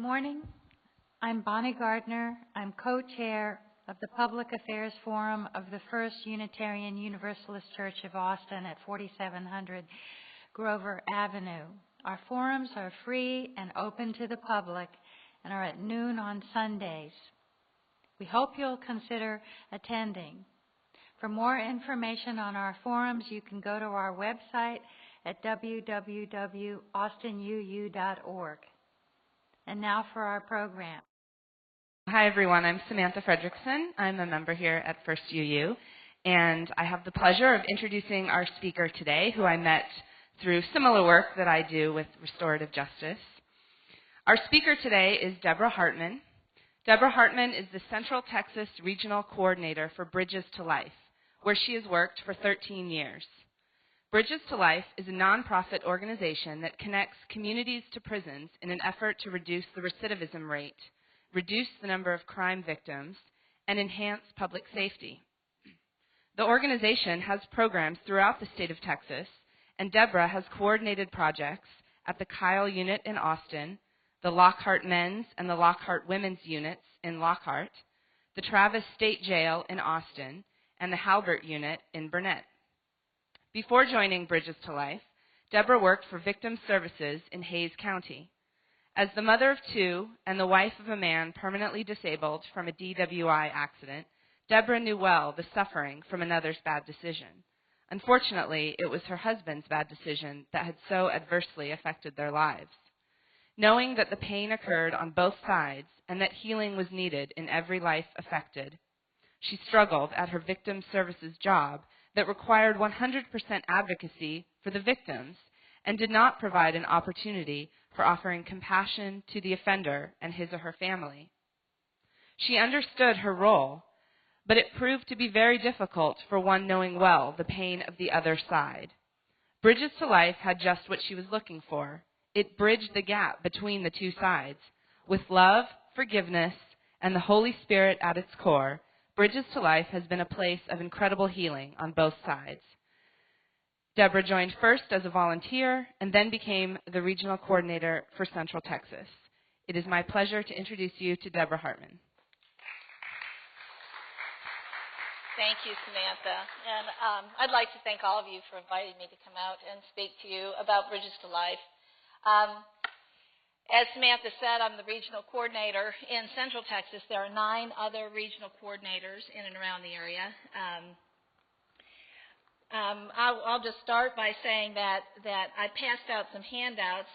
morning. I'm Bonnie Gardner. I'm co-chair of the Public Affairs Forum of the First Unitarian Universalist Church of Austin at 4700 Grover Avenue. Our forums are free and open to the public and are at noon on Sundays. We hope you'll consider attending. For more information on our forums, you can go to our website at www.austinuu.org. And now for our program. Hi, everyone. I'm Samantha Fredrickson. I'm a member here at First UU, and I have the pleasure of introducing our speaker today, who I met through similar work that I do with restorative justice. Our speaker today is Deborah Hartman. Deborah Hartman is the Central Texas Regional Coordinator for Bridges to Life, where she has worked for 13 years. Bridges to Life is a nonprofit organization that connects communities to prisons in an effort to reduce the recidivism rate, reduce the number of crime victims, and enhance public safety. The organization has programs throughout the state of Texas, and Deborah has coordinated projects at the Kyle Unit in Austin, the Lockhart Men's and the Lockhart Women's Units in Lockhart, the Travis State Jail in Austin, and the Halbert Unit in Burnett. Before joining Bridges to Life, Deborah worked for Victim Services in Hays County. As the mother of two and the wife of a man permanently disabled from a DWI accident, Deborah knew well the suffering from another's bad decision. Unfortunately, it was her husband's bad decision that had so adversely affected their lives. Knowing that the pain occurred on both sides and that healing was needed in every life affected, she struggled at her Victim Services job that required 100% advocacy for the victims and did not provide an opportunity for offering compassion to the offender and his or her family. She understood her role, but it proved to be very difficult for one knowing well the pain of the other side. Bridges to Life had just what she was looking for. It bridged the gap between the two sides. With love, forgiveness, and the Holy Spirit at its core, Bridges to Life has been a place of incredible healing on both sides. Deborah joined first as a volunteer and then became the regional coordinator for Central Texas. It is my pleasure to introduce you to Deborah Hartman. Thank you, Samantha. And I'd like to thank all of you for inviting me to come out and speak to you about Bridges to Life. As Samantha said, I'm the regional coordinator in Central Texas. There are 9 other regional coordinators in and around the area. I'll just start by saying that I passed out some handouts.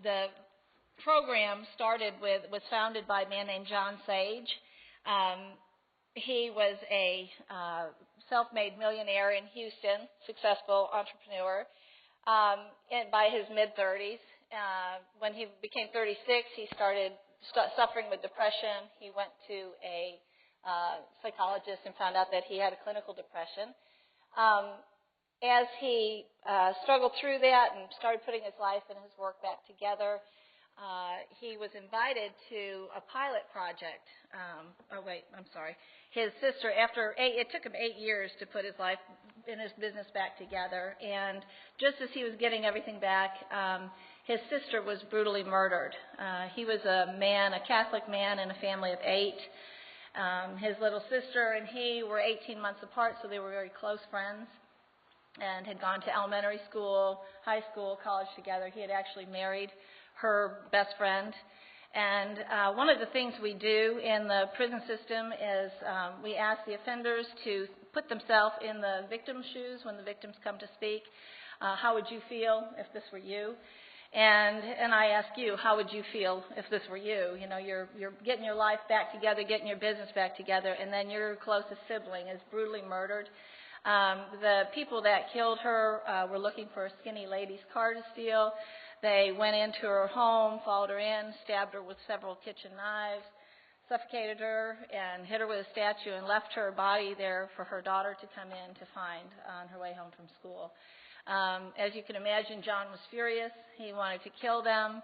The program was founded by a man named John Sage. He was a self-made millionaire in Houston, successful entrepreneur, and by his mid-30s. When he became 36, he started suffering with depression. He went to a psychologist and found out that he had a clinical depression. As he struggled through that and started putting his life and his work back together, he was invited to a pilot project. His sister, it took him 8 years to put his life and his business back together. And just as he was getting everything back, his sister was brutally murdered. He was a Catholic man in a family of 8. His little sister and he were 18 months apart, so they were very close friends and had gone to elementary school, high school, college together. He had actually married her best friend. And one of the things we do in the prison system is we ask the offenders to put themselves in the victim's shoes when the victims come to speak. How would you feel if this were you? And I ask you, how would you feel if this were you? You know, you're getting your life back together, getting your business back together, and then your closest sibling is brutally murdered. The people that killed her were looking for a skinny lady's car to steal. They went into her home, followed her in, stabbed her with several kitchen knives, suffocated her, and hit her with a statue, and left her body there for her daughter to come in to find on her way home from school. As you can imagine, John was furious. He wanted to kill them.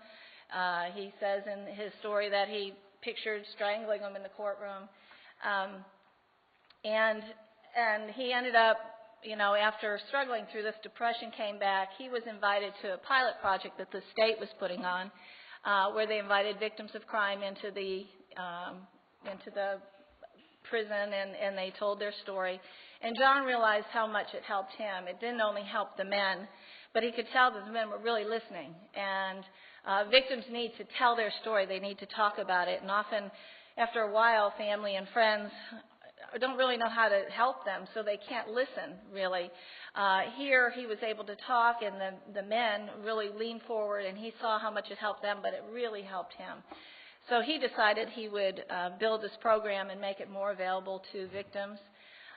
He says in his story that he pictured strangling them in the courtroom. And he ended up, after struggling through this depression, came back. He was invited to a pilot project that the state was putting on where they invited victims of crime into the prison, and they told their story. And John realized how much it helped him. It didn't only help the men, but he could tell that the men were really listening. And victims need to tell their story. They need to talk about it. And often, after a while, family and friends don't really know how to help them, so they can't listen, really. Here, he was able to talk, and the men really leaned forward, and he saw how much it helped them, but it really helped him. So he decided he would build this program and make it more available to victims.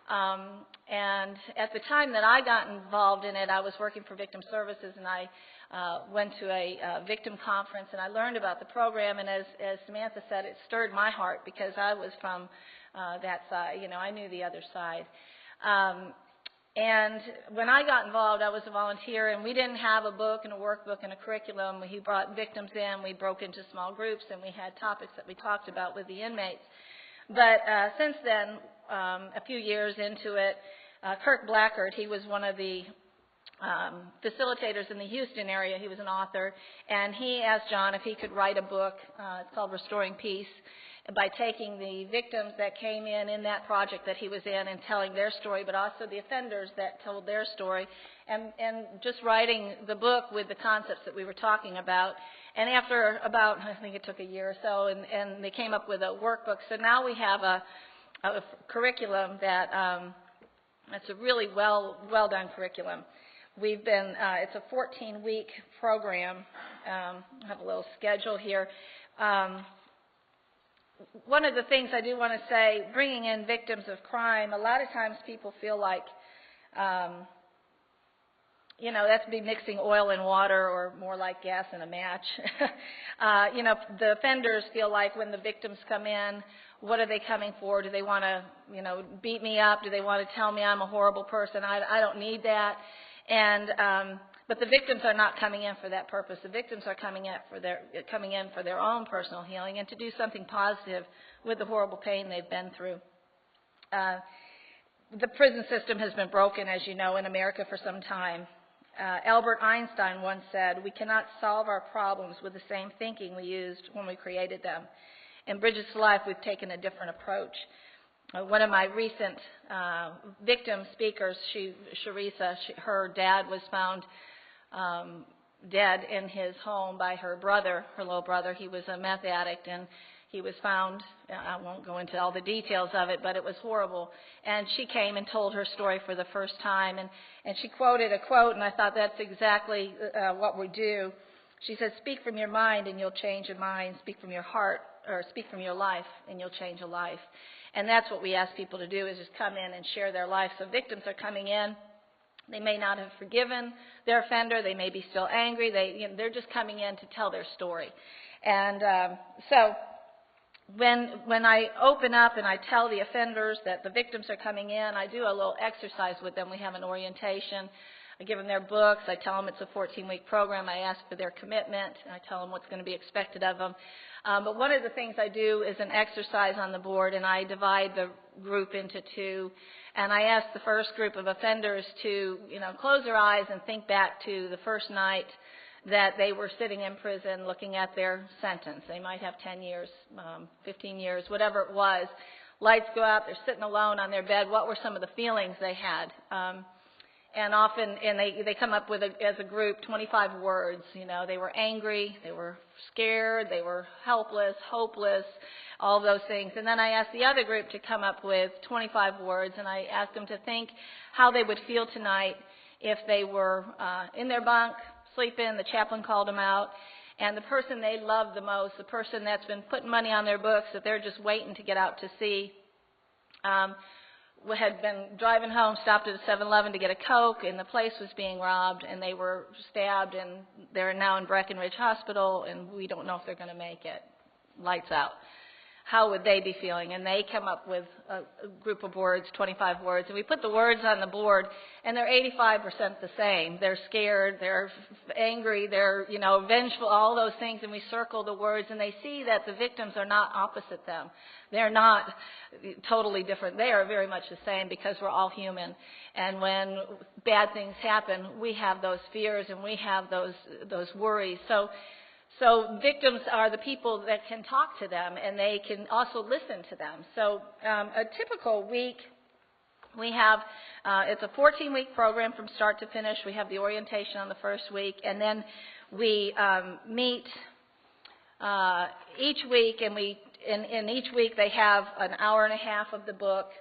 And at the time that I got involved in it, I was working for Victim Services, and I went to a victim conference, and I learned about the program. And as Samantha said, it stirred my heart because I was from that side. You know, I knew the other side. And when I got involved, I was a volunteer, and we didn't have a book and a workbook and a curriculum. We brought victims in, we broke into small groups, and we had topics that we talked about with the inmates. But since then, a few years into it, Kirk Blackard, he was one of the facilitators in the Houston area. He was an author, and he asked John if he could write a book. It's called Restoring Peace, by taking the victims that came in that project that he was in and telling their story, but also the offenders that told their story, and just writing the book with the concepts that we were talking about. And after about, I think it took a year or so, and they came up with a workbook. So now we have a curriculum that it's a really well done curriculum. We've been it's a 14-week program. I have a little schedule here. One of the things I do want to say, bringing in victims of crime, a lot of times people feel like, you know, that's be mixing oil and water, or more like gas in a match. You know, the offenders feel like when the victims come in, what are they coming for? Do they want to, you know, beat me up? Do they want to tell me I'm a horrible person? I don't need that. And but the victims are not coming in for that purpose. The victims are coming in for their own personal healing and to do something positive with the horrible pain they've been through. The prison system has been broken, as you know, in America for some time. Albert Einstein once said, "We cannot solve our problems with the same thinking we used when we created them." In Bridges to Life, we've taken a different approach. One of my recent victim speakers, Sharisa, her dad was found dead in his home by her brother, her little brother. He was a meth addict, and he was found, I won't go into all the details of it, but it was horrible. And she came and told her story for the first time, and she quoted a quote, and I thought that's exactly what we do. She said, "Speak from your mind and you'll change a mind. Speak from your heart, or speak from your life and you'll change a life." And that's what we ask people to do, is just come in and share their life. So victims are coming in. They may not have forgiven their offender. They may be still angry. They're just coming in to tell their story. And so when I open up and I tell the offenders that the victims are coming in, I do a little exercise with them. We have an orientation. I give them their books. I tell them it's a 14-week program. I ask for their commitment. I tell them what's going to be expected of them. But one of the things I do is an exercise on the board, and I divide the group into two. And I ask the first group of offenders to, close their eyes and think back to the first night that they were sitting in prison looking at their sentence. They might have 10 years, 15 years, whatever it was. Lights go out, they're sitting alone on their bed. What were some of the feelings they had? And often, they come up with, as a group, 25 words. They were angry, they were scared, they were helpless, hopeless, all those things. And then I asked the other group to come up with 25 words, and I asked them to think how they would feel tonight if they were in their bunk, sleeping, the chaplain called them out, and the person they loved the most, the person that's been putting money on their books that they're just waiting to get out to see, had been driving home, stopped at a 7-Eleven to get a Coke, and the place was being robbed, and they were stabbed, and they're now in Breckenridge Hospital, and we don't know if they're going to make it. Lights out. How would they be feeling? And they come up with a group of words, 25 words, and we put the words on the board, and they're 85% the same. They're scared, they're angry, they're, vengeful, all those things, and we circle the words, and they see that the victims are not opposite them. They're not totally different. They are very much the same, because we're all human. And when bad things happen, we have those fears and we have those worries. So So victims are the people that can talk to them, and they can also listen to them. So a typical week, we have, it's a 14-week program from start to finish. We have the orientation on the first week, and then we meet each week, and in each week they have an hour and a half of the book.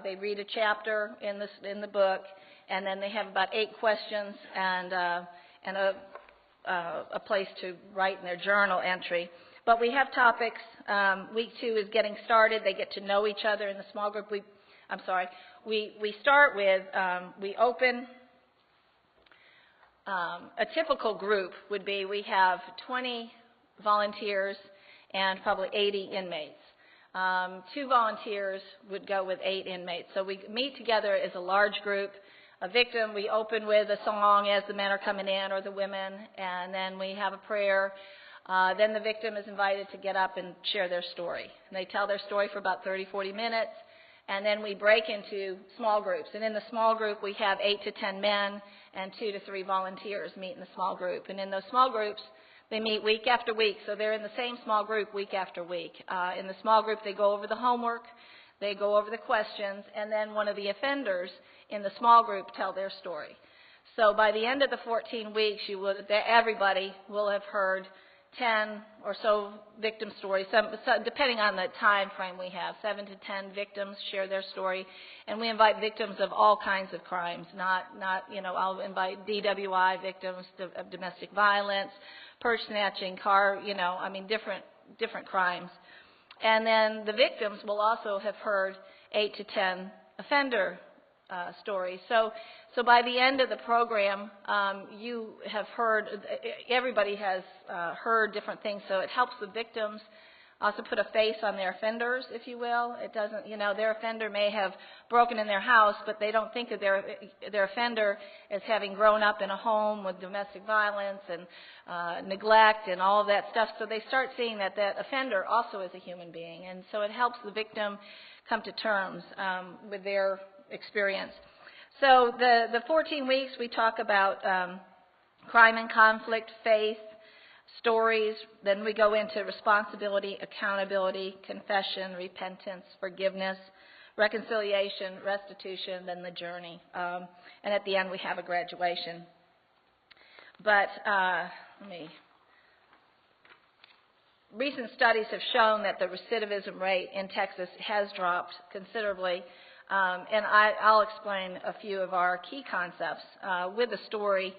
They read a chapter in the book, and then they have about 8 questions and a place to write in their journal entry. But we have topics. Week 2 is getting started. They get to know each other in the small group. We start with, we open, a typical group would be we have 20 volunteers and probably 80 inmates. 2 volunteers would go with 8 inmates. So we meet together as a large group. A victim, we open with a song as the men are coming in, or the women, and then we have a prayer. Then the victim is invited to get up and share their story. And they tell their story for about 30, 40 minutes, and then we break into small groups. And in the small group, we have 8 to 10 men and 2 to 3 volunteers meet in the small group. And in those small groups, they meet week after week, so they're in the same small group week after week. In the small group, they go over the homework, they go over the questions, and then one of the offenders in the small group tell their story. So by the end of the 14 weeks, everybody will have heard 10 or so victim stories, depending on the time frame we have. 7 to 10 victims share their story, and we invite victims of all kinds of crimes. I'll invite DWI victims of domestic violence, purse snatching, different crimes. And then the victims will also have heard 8 to 10 offender stories. So by the end of the program, you have heard, everybody has heard different things, so it helps the victims also put a face on their offenders, if you will. It doesn't, their offender may have broken in their house, but they don't think of their offender as having grown up in a home with domestic violence and neglect and all of that stuff. So they start seeing that offender also is a human being, and so it helps the victim come to terms with their experience. So the 14 weeks we talk about crime and conflict, faith, stories, then we go into responsibility, accountability, confession, repentance, forgiveness, reconciliation, restitution, then the journey. And at the end we have a graduation. But recent studies have shown that the recidivism rate in Texas has dropped considerably. And I'll explain a few of our key concepts with a story.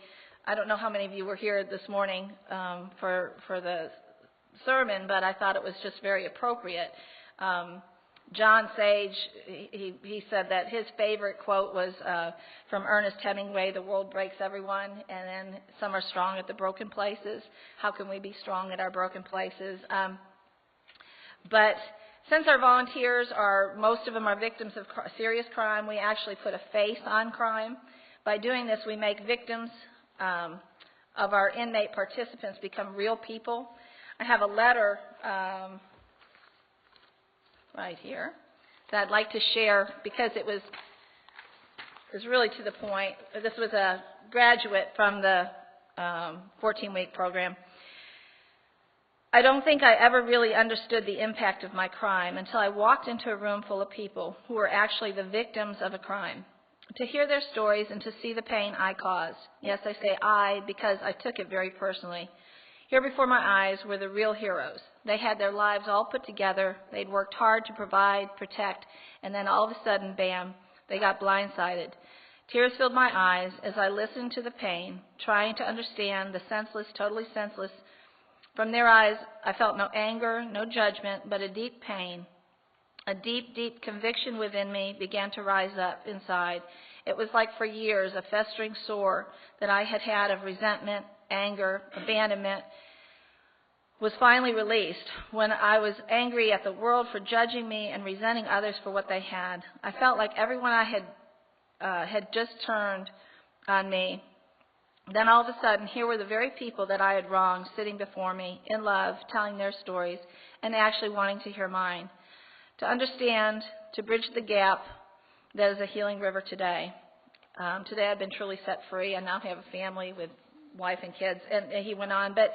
I don't know how many of you were here this morning for the sermon, but I thought it was just very appropriate. John Sage, he said that his favorite quote was from Ernest Hemingway, "The world breaks everyone, and then some are strong at the broken places. How can we be strong at our broken places?" But since our volunteers most of them are victims of serious crime, we actually put a face on crime. By doing this, we make victims of our inmate participants become real people. I have a letter right here that I'd like to share because it was really to the point. This was a graduate from the 14-week program. "I don't think I ever really understood the impact of my crime until I walked into a room full of people who were actually the victims of a crime. To hear their stories and to see the pain I caused. Yes, I say I because I took it very personally. Here before my eyes were the real heroes. They had their lives all put together. They'd worked hard to provide, protect, and then all of a sudden, bam, they got blindsided. Tears filled my eyes as I listened to the pain, trying to understand the senseless, totally senseless. From their eyes, I felt no anger, no judgment, but a deep pain. A deep, deep conviction within me began to rise up inside. It was like for years a festering sore that I had had of resentment, anger, abandonment was finally released when I was angry at the world for judging me and resenting others for what they had. I felt like everyone I had just turned on me. Then all of a sudden, here were the very people that I had wronged sitting before me, in love, telling their stories, and actually wanting to hear mine. To understand, to bridge the gap, that is a healing river today. Today I've been truly set free. I now have a family with wife and kids." And he went on. But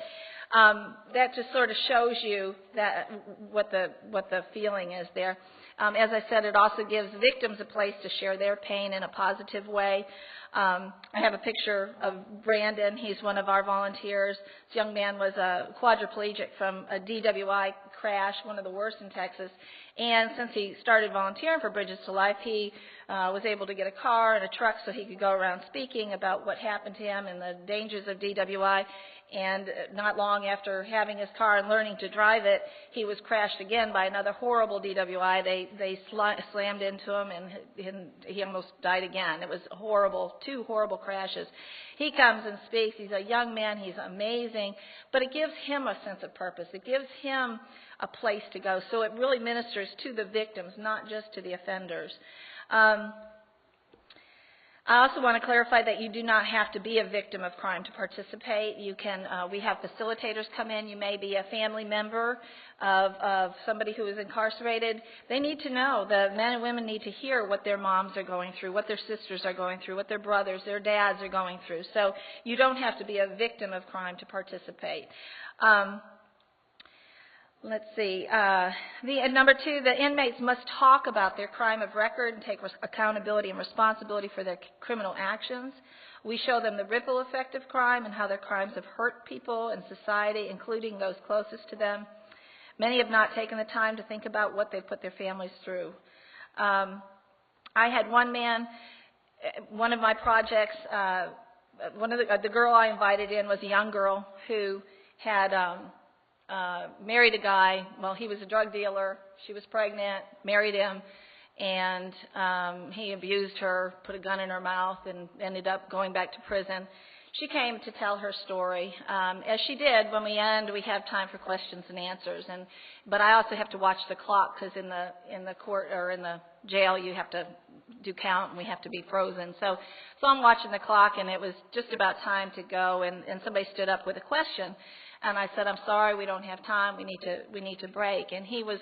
that just sort of shows you that what the feeling is there. As I said, it also gives victims a place to share their pain in a positive way. I have a picture of Brandon. He's one of our volunteers. This young man was a quadriplegic from a DWI crash, one of the worst in Texas. And since he started volunteering for Bridges to Life, he was able to get a car and a truck so he could go around speaking about what happened to him and the dangers of DWI. And not long after having his car and learning to drive it, he was crashed again by another horrible DWI. They slammed into him, and he almost died again. It was horrible, 2 horrible crashes. He comes and speaks. He's a young man. He's amazing. But it gives him a sense of purpose. It gives him a place to go. So it really ministers to the victims, not just to the offenders. I also want to clarify that you do not have to be a victim of crime to participate. You can. We have facilitators come in. You may be a family member of somebody who is incarcerated. They need to know. The men and women need to hear what their moms are going through, what their sisters are going through, what their brothers, their dads are going through. So you don't have to be a victim of crime to participate. Let's see. Number 2, the inmates must talk about their crime of record and take accountability and responsibility for their criminal actions. We show them the ripple effect of crime and how their crimes have hurt people and society, including those closest to them. Many have not taken the time to think about what they've put their families through. I had one man, one of my projects, the girl I invited in was a young girl who had married a guy. Well, he was a drug dealer. She was pregnant, married him, and he abused her, put a gun in her mouth, and ended up going back to prison. She came to tell her story. As she did, when we end, we have time for questions and answers. But I also have to watch the clock because in the court or in the jail you have to do count and we have to be frozen. So I'm watching the clock, and it was just about time to go. And somebody stood up with a question. And I said, I'm sorry, we don't have time. We need to break. And he was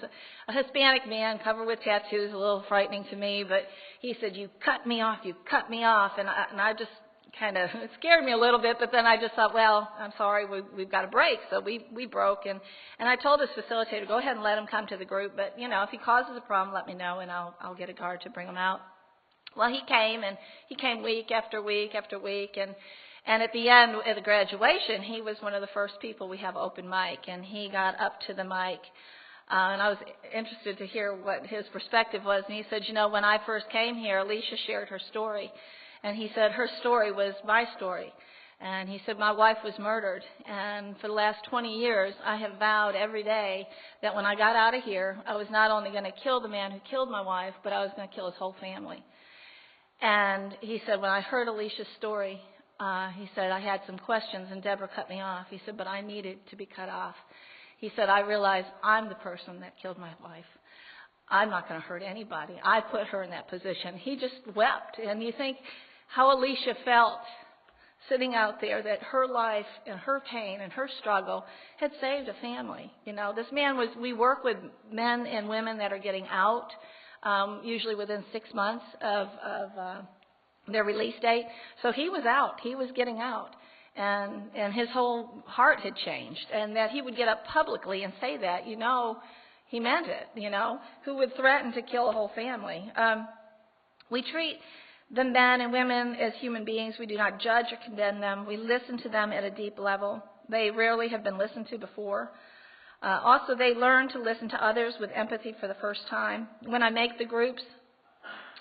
a Hispanic man covered with tattoos, a little frightening to me. But he said, you cut me off, you cut me off. And I just kind of, it scared me a little bit. But then I just thought, well, I'm sorry, we've got to break. So we broke. And I told his facilitator, go ahead and let him come to the group. But, if he causes a problem, let me know, and I'll get a guard to bring him out. Well, he came week after week after week. And at the end, at the graduation, he was one of the first people we have open mic, and he got up to the mic, and I was interested to hear what his perspective was. And he said, when I first came here, Alicia shared her story, and he said her story was my story. And he said, my wife was murdered, and for the last 20 years, I have vowed every day that when I got out of here, I was not only going to kill the man who killed my wife, but I was going to kill his whole family. And he said, when I heard Alicia's story, he said, I had some questions, and Deborah cut me off. He said, but I needed to be cut off. He said, I realized I'm the person that killed my wife. I'm not going to hurt anybody. I put her in that position. He just wept. And you think how Alicia felt sitting out there, that her life and her pain and her struggle had saved a family. This man we work with men and women that are getting out, usually within 6 months of their release date. So he was out. He was getting out. And his whole heart had changed. And that he would get up publicly and say that, he meant it, who would threaten to kill a whole family. We treat the men and women as human beings. We do not judge or condemn them. We listen to them at a deep level. They rarely have been listened to before. Also, they learn to listen to others with empathy for the first time. When I make the groups,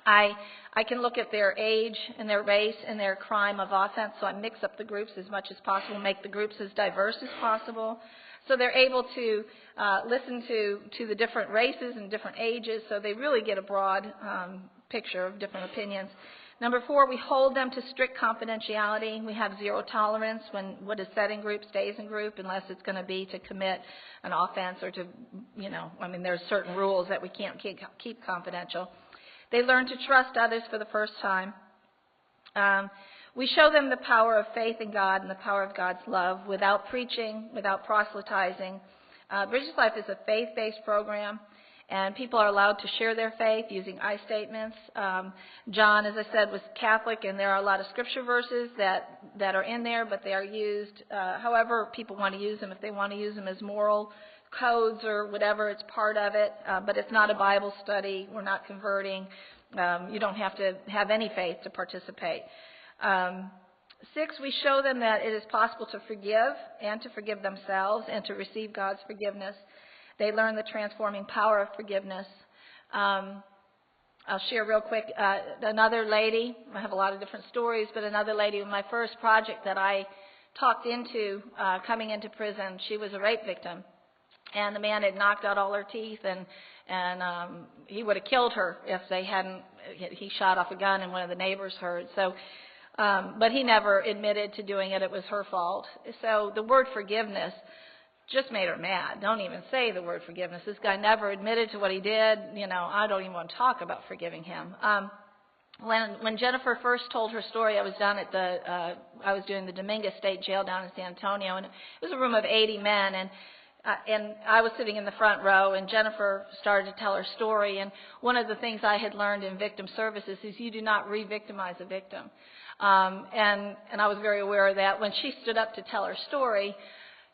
I can look at their age and their race and their crime of offense, so I mix up the groups as much as possible, make the groups as diverse as possible. So they're able to listen to the different races and different ages, so they really get a broad picture of different opinions. Number 4, we hold them to strict confidentiality. We have zero tolerance when what is said in group stays in group unless it's going to be to commit an offense or to, there's certain rules that we can't keep confidential. They learn to trust others for the first time. We show them the power of faith in God and the power of God's love without preaching, without proselytizing. Bridges Life is a faith-based program, And people are allowed to share their faith using I statements. John, as I said, was Catholic, and there are a lot of scripture verses that are in there, but they are used however people want to use them. If they want to use them as moral codes or whatever, it's part of it. But it's not a Bible study. We're not converting. You don't have to have any faith to participate. 6, we show them that it is possible to forgive and to forgive themselves and to receive God's forgiveness. They learn the transforming power of forgiveness. I'll share real quick. Another lady, I have a lot of different stories, but another lady, my first project that I talked into coming into prison, she was a rape victim. And the man had knocked out all her teeth, and he would have killed her if they hadn't. He shot off a gun, and one of the neighbors heard. So, but he never admitted to doing it. It was her fault. So the word forgiveness just made her mad. Don't even say the word forgiveness. This guy never admitted to what he did. I don't even want to talk about forgiving him. When Jennifer first told her story, I was down at I was doing the Dominguez State Jail down in San Antonio, and it was a room of 80 men, and I was sitting in the front row, and Jennifer started to tell her story. And one of the things I had learned in victim services is you do not re-victimize a victim. And I was very aware of that. When she stood up to tell her story,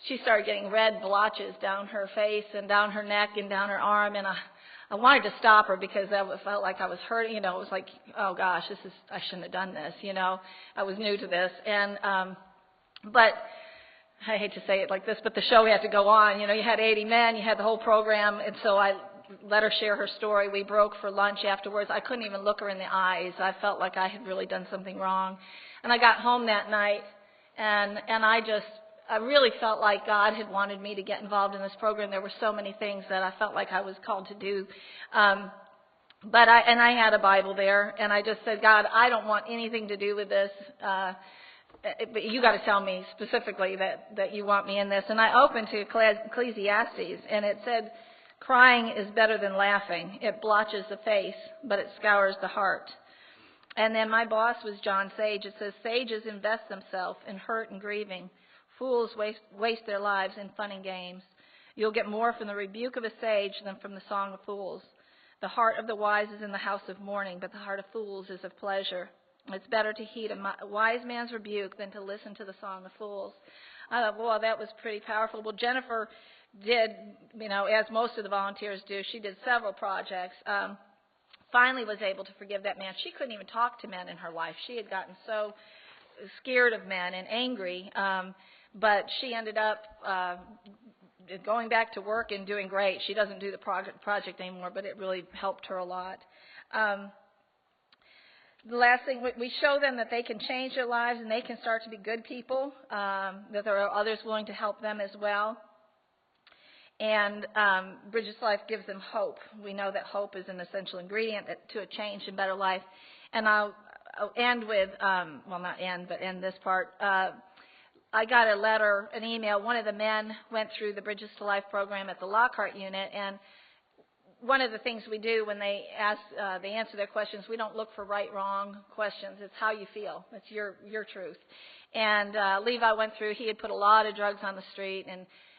she started getting red blotches down her face and down her neck and down her arm, and I wanted to stop her because I felt like I was hurting. It was like, oh gosh, I shouldn't have done this. I was new to this, and but I hate to say it like this, but the show had to go on. You had 80 men, you had the whole program, and so I let her share her story. We broke for lunch afterwards. I couldn't even look her in the eyes. I felt like I had really done something wrong, and I got home that night, and I really felt like God had wanted me to get involved in this program. There were so many things that I felt like I was called to do. But I had a Bible there, and I just said, God, I don't want anything to do with this. But you got to tell me specifically that you want me in this. And I opened to Ecclesiastes, and it said, crying is better than laughing. It blotches the face, but it scours the heart. And then my boss was John Sage. It says, sages invest themselves in hurt and grieving. Fools waste their lives in fun and games. You'll get more from the rebuke of a sage than from the song of fools. The heart of the wise is in the house of mourning, but the heart of fools is of pleasure. It's better to heed a wise man's rebuke than to listen to the song of fools. I thought, well, that was pretty powerful. Well, Jennifer did, as most of the volunteers do, she did several projects. Finally was able to forgive that man. She couldn't even talk to men in her life. She had gotten so scared of men and angry. But she ended up going back to work and doing great. She doesn't do the project anymore, but it really helped her a lot. The last thing, we show them that they can change their lives and they can start to be good people, that there are others willing to help them as well. And Bridges Life gives them hope. We know that hope is an essential ingredient to a change and better life. And I'll end with, end this part. I got a letter, an email. One of the men went through the Bridges to Life program at the Lockhart unit, and one of the things we do when they answer their questions, we don't look for right, wrong questions. It's how you feel. It's your truth. And Levi went through. He had put a lot of drugs on the street,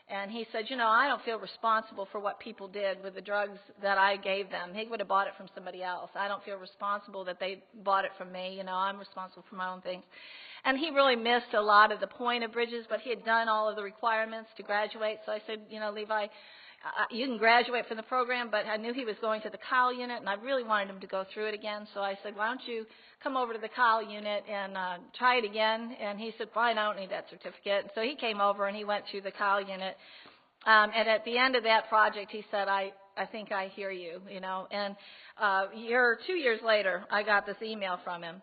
and he said, I don't feel responsible for what people did with the drugs that I gave them. He would have bought it from somebody else. I don't feel responsible that they bought it from me. I'm responsible for my own things. And he really missed a lot of the point of Bridges, but he had done all of the requirements to graduate. So I said, Levi, you can graduate from the program, but I knew he was going to the Kyle unit, and I really wanted him to go through it again. So I said, why don't you come over to the Kyle unit and try it again? And he said, fine, I don't need that certificate. And so he came over, and he went through the Kyle unit. And at the end of that project, he said, I think I hear you, And 2 years later, I got this email from him.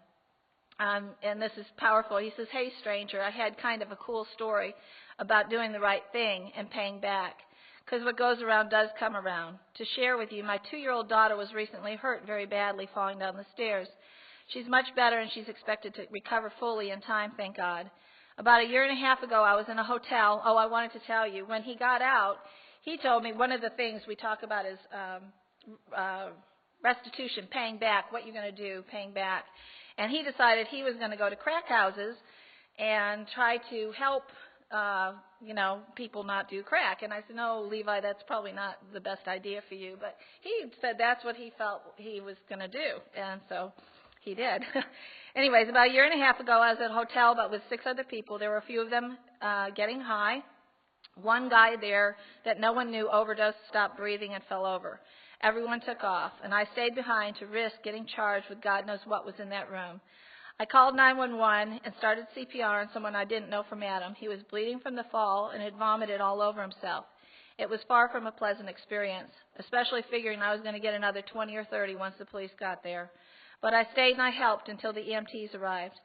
And this is powerful. He says, hey, stranger, I had kind of a cool story about doing the right thing and paying back. Because what goes around does come around. To share with you, my 2-year-old daughter was recently hurt very badly falling down the stairs. She's much better, and she's expected to recover fully in time, thank God. About 1.5 years ago, I was in a hotel. Oh, I wanted to tell you, when he got out, he told me one of the things we talk about is restitution, paying back, what you're going to do, paying back. And he decided he was going to go to crack houses and try to help people not do crack. And I said, no, Levi, that's probably not the best idea for you. But he said that's what he felt he was going to do. And so he did. Anyways, about a year and a half ago, I was at a hotel, but with 6 other people. There were a few of them getting high. One guy there that no one knew overdosed, stopped breathing, and fell over. Everyone took off, and I stayed behind to risk getting charged with God knows what was in that room. I called 911 and started CPR on someone I didn't know from Adam. He was bleeding from the fall and had vomited all over himself. It was far from a pleasant experience, especially figuring I was going to get another 20 or 30 once the police got there. But I stayed and I helped until the EMTs arrived.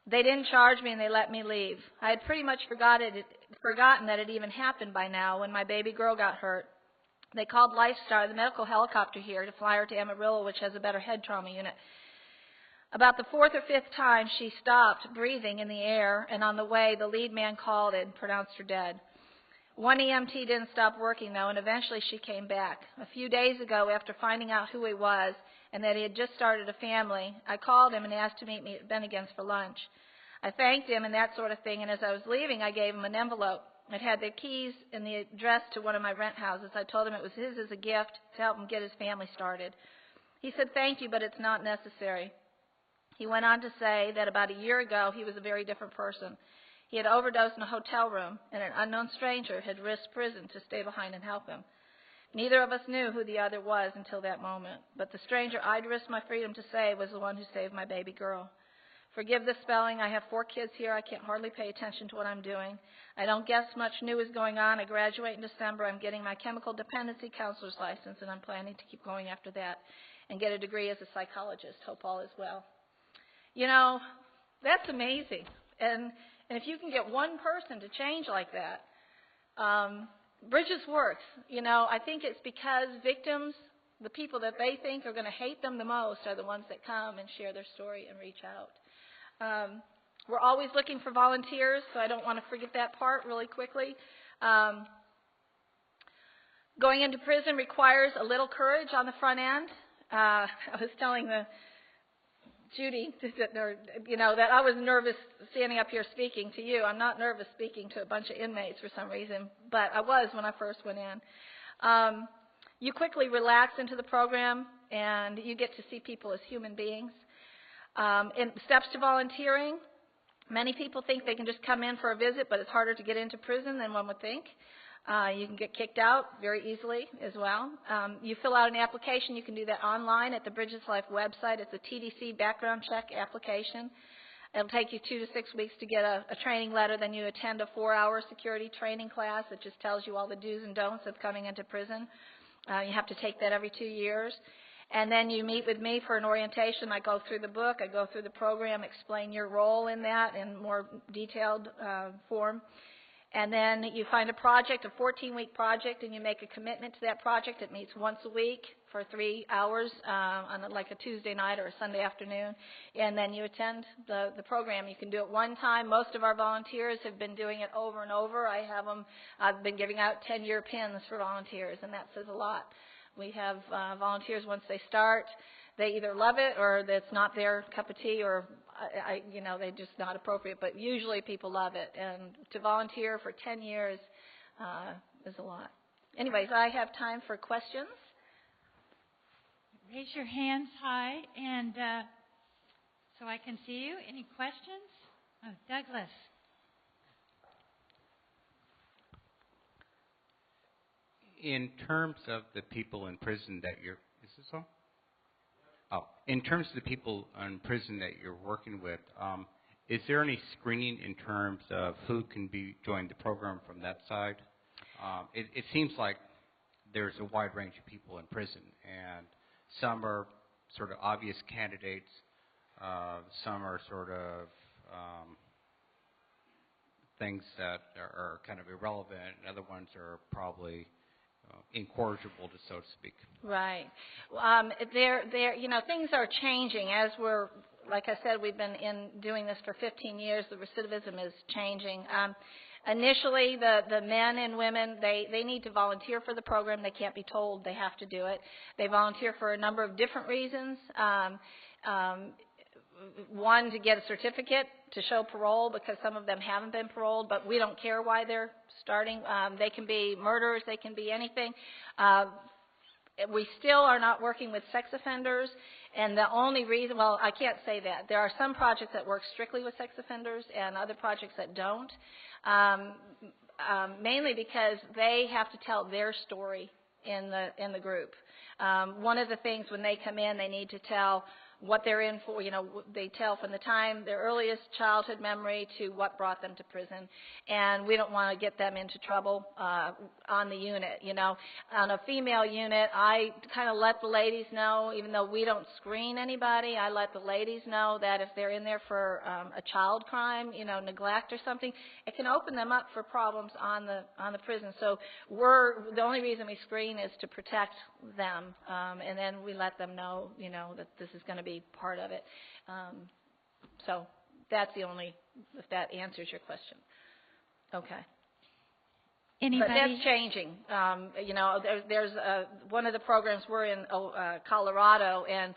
They didn't charge me and they let me leave. I had pretty much forgotten that it even happened by now when my baby girl got hurt. They called Lifestar, the medical helicopter here, to fly her to Amarillo, which has a better head trauma unit. About the 4th or 5th time, she stopped breathing in the air, and on the way, the lead man called and pronounced her dead. One EMT didn't stop working, though, and eventually she came back. A few days ago, after finding out who he was and that he had just started a family, I called him and asked to meet me at Bennigan's for lunch. I thanked him and that sort of thing, and as I was leaving, I gave him an envelope. It had the keys and the address to one of my rent houses. I told him it was his as a gift to help him get his family started. He said, "Thank you, but it's not necessary." He went on to say that about a year ago, he was a very different person. He had overdosed in a hotel room, and an unknown stranger had risked prison to stay behind and help him. Neither of us knew who the other was until that moment, but the stranger I'd risked my freedom to save was the one who saved my baby girl. Forgive the spelling. I have 4 kids here. I can't hardly pay attention to what I'm doing. I don't guess much new is going on. I graduate in December. I'm getting my chemical dependency counselor's license, and I'm planning to keep going after that and get a degree as a psychologist. Hope all is well. That's amazing. And if you can get one person to change like that, Bridges works. I think it's because victims, the people that they think are going to hate them the most, are the ones that come and share their story and reach out. We're always looking for volunteers, so I don't want to forget that part really quickly. Going into prison requires a little courage on the front end. I was telling Judy that I was nervous standing up here speaking to you. I'm not nervous speaking to a bunch of inmates for some reason, but I was when I first went in. You quickly relax into the program, and you get to see people as human beings. In steps to volunteering, many people think they can just come in for a visit, but it's harder to get into prison than one would think. You can get kicked out very easily as well. You fill out an application. You can do that online at the Bridges Life website. It's a TDC background check application. It'll take you 2 to 6 weeks to get a training letter. Then you attend a 4-hour security training class that just tells you all the do's and don'ts of coming into prison. You have to take that every 2 years. And then you meet with me for an orientation. I go through the book. I go through the program, explain your role in that in more detailed form. And then you find a project, a 14-week project, and you make a commitment to that project. It meets once a week for 3 hours on like a Tuesday night or a Sunday afternoon. And then you attend the program. You can do it one time. Most of our volunteers have been doing it over and over. I've been giving out 10-year pins for volunteers, and that says a lot. We have volunteers, once they start, they either love it or it's not their cup of tea, or they're just not appropriate. But usually people love it. And to volunteer for 10 years is a lot. Anyways, I have time for questions. Raise your hands high, and so I can see you. Any questions? Oh, Douglas. In terms of the people in prison that you're, is this on? Oh, in terms of the people in prison that you're working with, is there any screening in terms of who can join the program from that side? It seems like there's a wide range of people in prison, and some are sort of obvious candidates, some are sort of things that are kind of irrelevant, and other ones are probably incorrigible, so to speak. Right. Things are changing as we're, like I said, we've been doing this for 15 years. The recidivism is changing. Initially, the men and women, they need to volunteer for the program. They can't be told they have to do it. They volunteer for a number of different reasons. one, to get a certificate to show parole, because some of them haven't been paroled, but we don't care why they're starting. They can be murderers, they can be anything. We still are not working with sex offenders, and the only reason, well, I can't say that. There are some projects that work strictly with sex offenders and other projects that don't, mainly because they have to tell their story in the group. One of the things when they come in, they need to tell what they're in for. They tell from the time, their earliest childhood memory to what brought them to prison. And we don't want to get them into trouble on the unit. On a female unit, I kind of let the ladies know, even though we don't screen anybody, I let the ladies know that if they're in there for a child crime, neglect or something, it can open them up for problems on the prison. So the only reason we screen is to protect them, and then we let them know, that this is going to be part of it. So that's the only, if that answers your question. Okay. Anybody? But that's changing. There's one of the programs we're in, Colorado, and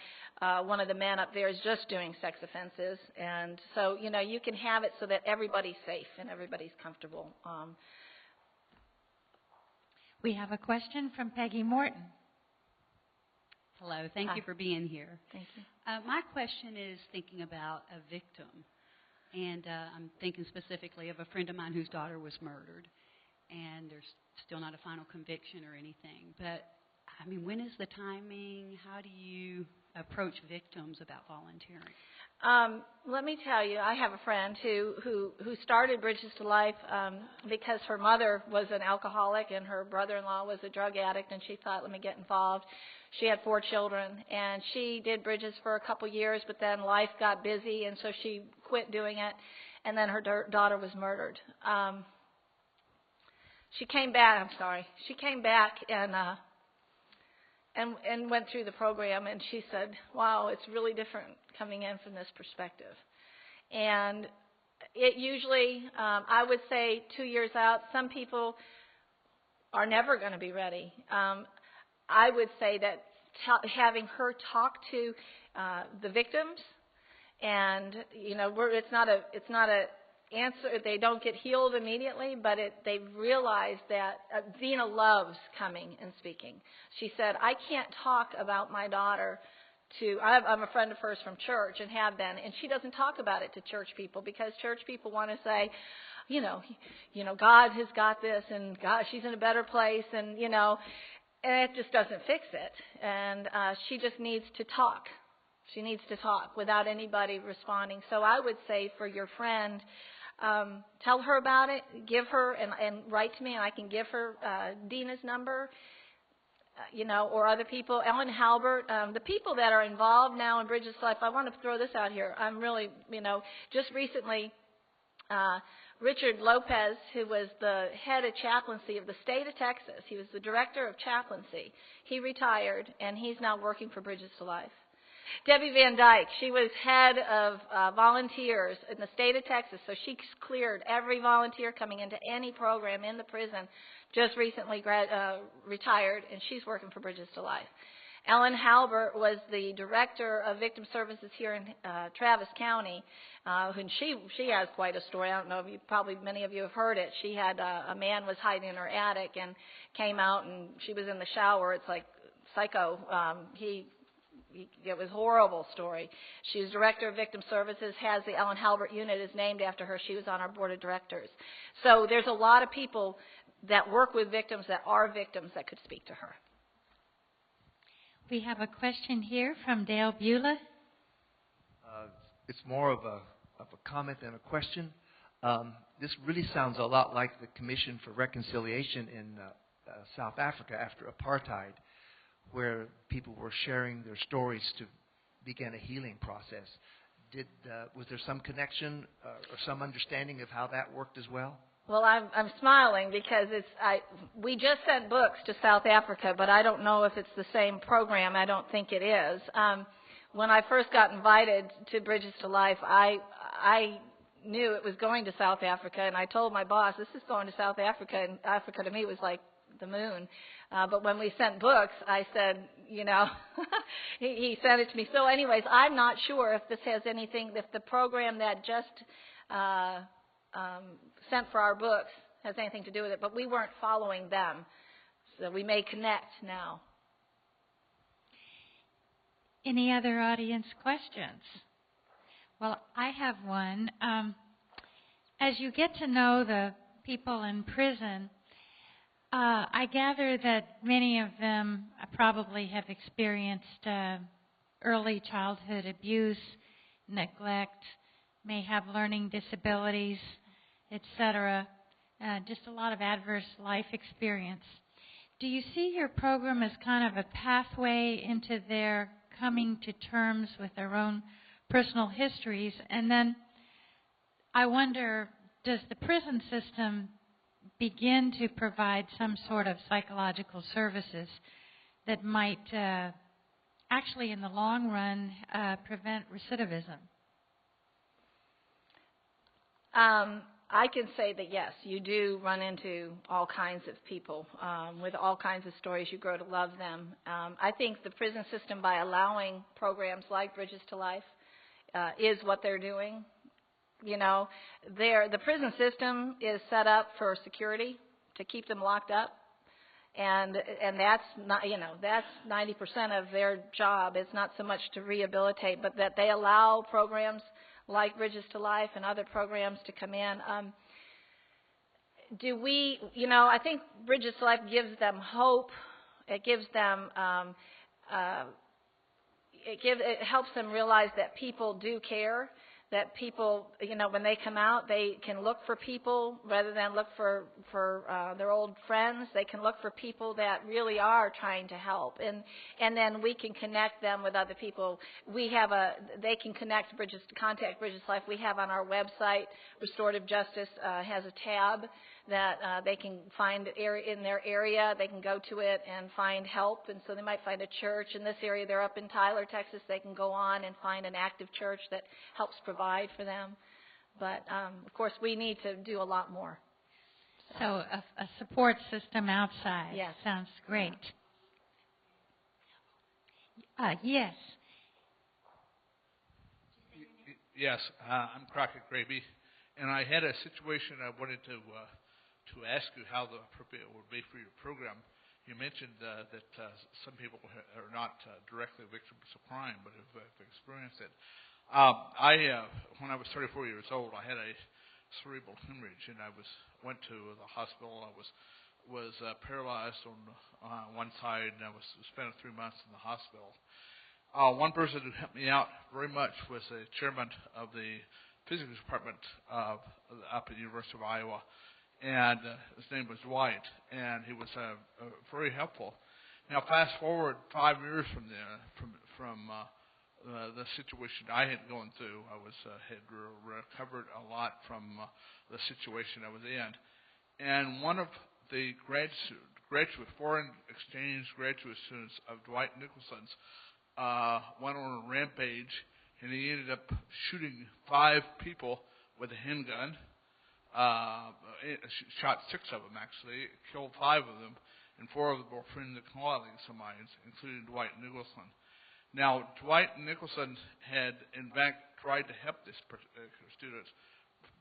one of the men up there is just doing sex offenses. And so, you can have it so that everybody's safe and everybody's comfortable. We have a question from Peggy Morton. Hello. Thank you for being here. Thank you. My question is thinking about a victim, and I'm thinking specifically of a friend of mine whose daughter was murdered, and there's still not a final conviction or anything. But, when is the timing? How do you approach victims about volunteering? Let me tell you, I have a friend who started Bridges to Life because her mother was an alcoholic and her brother-in-law was a drug addict, and she thought, let me get involved. She had 4 children, and she did Bridges for a couple years, but then life got busy, and so she quit doing it, and then her daughter was murdered. She came back and went through the program, and she said, wow, it's really different coming in from this perspective. And it usually, I would say 2 years out, some people are never going to be ready. I would say that having her talk to the victims, and it's not a answer. They don't get healed immediately, but they realize that Zena loves coming and speaking. She said, I can't talk about my daughter I'm a friend of hers from church and have been, and she doesn't talk about it to church people because church people want to say, God has got this, and God, she's in a better place, and it just doesn't fix it. And she just needs to talk. She needs to talk without anybody responding. So I would say for your friend, tell her about it, give her, and write to me, and I can give her Dina's number, or other people. Ellen Halbert, the people that are involved now in Bridges to Life, I want to throw this out here. I'm really, just recently, Richard Lopez, who was the head of chaplaincy of the state of Texas, he was the director of chaplaincy. He retired, and he's now working for Bridges to Life. Debbie Van Dyke, she was head of volunteers in the state of Texas, so she cleared every volunteer coming into any program in the prison, just recently retired, and she's working for Bridges to Life. Ellen Halbert was the director of victim services here in Travis County, and she has quite a story. I don't know if many of you have heard it. She had a man was hiding in her attic and came out, and she was in the shower. It's like psycho. It was a horrible story. She's director of victim services, has the Ellen Halbert unit is named after her. She was on our board of directors. So there's a lot of people that work with victims that are victims that could speak to her. We have a question here from Dale Beulah. It's more of a comment than a question. This really sounds a lot like the Commission for Reconciliation in South Africa after apartheid, where people were sharing their stories to begin a healing process. Was there some connection or some understanding of how that worked as well? Well, I'm smiling because we just sent books to South Africa, but I don't know if it's the same program. I don't think it is. When I first got invited to Bridges to Life, I knew it was going to South Africa, and I told my boss, this is going to South Africa, and Africa to me was like the moon. But when we sent books, I said, he sent it to me. So anyways, I'm not sure if this has anything, if the program that just sent for our books has anything to do with it, but we weren't following them. So we may connect now. Any other audience questions? Well, I have one. As you get to know the people in prison, I gather that many of them probably have experienced early childhood abuse, neglect, may have learning disabilities, etc., just a lot of adverse life experience. Do you see your program as kind of a pathway into their coming to terms with their own personal histories? And then I wonder, does the prison system begin to provide some sort of psychological services that might actually, in the long run, prevent recidivism? I can say that, yes, you do run into all kinds of people with all kinds of stories. You grow to love them. I think the prison system, by allowing programs like Bridges to Life, is what they're doing. The prison system is set up for security, to keep them locked up, and that's not, that's 90% of their job. It's not so much to rehabilitate, but that they allow programs like Bridges to Life and other programs to come in. I think Bridges to Life gives them hope. It gives them, it helps them realize that people do care, that people, when they come out, they can look for people rather than look for their old friends. They can look for people that really are trying to help, and then we can connect them with other people. They can contact Bridges to Life. We have on our website, Restorative Justice has a tab that they can find in their area. They can go to it and find help, and so they might find a church. In this area, they're up in Tyler, Texas. They can go on and find an active church that helps provide for them. But, of course, we need to do a lot more. So a support system outside. Yes. Sounds great. Yes. Yes, I'm Crockett Graby, and I had a situation I wanted to ask you how the appropriate would be for your program. You mentioned that some people are not directly victims of crime, but have experienced it. When I was 34 years old, I had a cerebral hemorrhage, and I went to the hospital. I was paralyzed on one side, and I spent 3 months in the hospital. One person who helped me out very much was the chairman of the physics department up at the University of Iowa, and his name was Dwight, and he was very helpful. Now, fast forward 5 years from the situation I had gone through. I had recovered a lot from the situation I was in, and one of the foreign exchange graduate students of Dwight Nicholson's went on a rampage, and he ended up shooting 5 people with a handgun. Shot 6 of them, actually, killed 5 of them, and 4 of them were friends and colleagues of mine, including Dwight Nicholson. Now, Dwight Nicholson had, in fact, tried to help this student